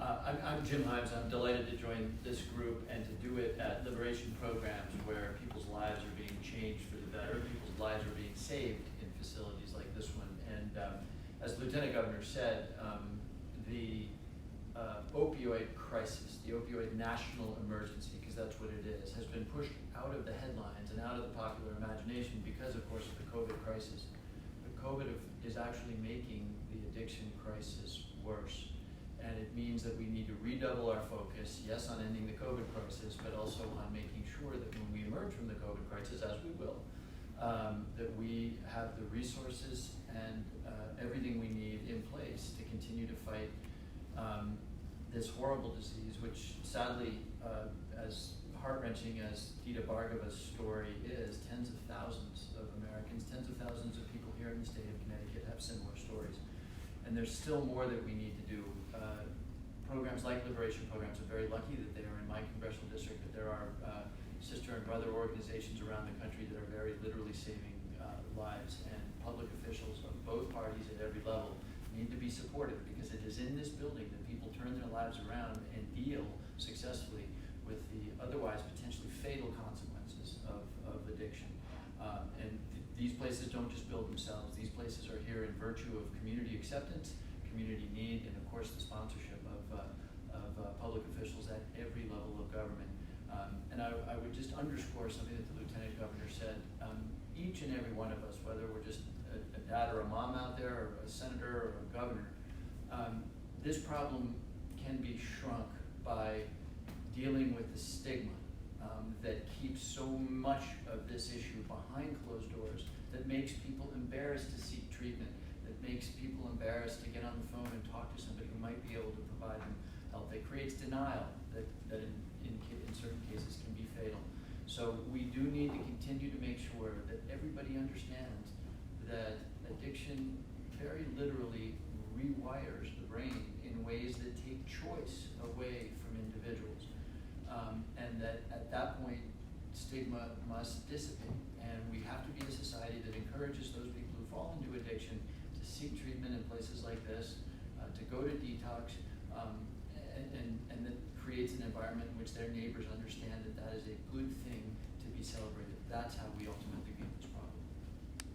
I'm Jim Himes. I'm delighted to join this group and to do it at liberation programs where people's lives are being changed for the better, people's lives are being saved in facilities like this one. And as the Lieutenant Governor said, the opioid crisis, the opioid national emergency, because that's what it is, has been pushed out of the headlines and out of the popular imagination because, of course, of the COVID crisis. But COVID is actually making the addiction crisis worse. And it means that we need to redouble our focus, yes, on ending the COVID crisis, but also on making sure that when we emerge from the COVID crisis, as we will, that we have the resources and everything we need in place to continue to fight this horrible disease, which sadly, as heart-wrenching as Dita Bhargava's story is, tens of thousands of Americans, tens of thousands of people here in the state of Connecticut have similar stories. And there's still more that we need to do. Programs like liberation programs are very lucky that they are in my congressional district, but there are sister and brother organizations around the country that are very literally saving lives, and public officials of both parties at every level need to be supported, because it is in this building that people turn their lives around and deal successfully with the otherwise potentially fatal consequences of addiction. These places don't just build themselves. These places are here in virtue of community acceptance, community need, and of course the sponsorship of public officials at every level of government. And I would just underscore something that the Lieutenant Governor said. Each and every one of us, whether we're just a dad or a mom out there, or a senator or a governor, this problem can be shrunk by dealing with the stigma that keeps so much of this issue behind closed doors, that makes people embarrassed to seek treatment, that makes people embarrassed to get on the phone and talk to somebody who might be able to provide them help. That creates denial that in certain cases can be fatal. So we do need to continue to make sure that everybody understands that addiction very literally rewires the brain in ways that take choice away from individuals. And that at that point, stigma must dissipate. And we have to be a society that encourages those people who fall into addiction to seek treatment in places like this, to go to detox, and that creates an environment in which their neighbors understand that that is a good thing to be celebrated. That's how we ultimately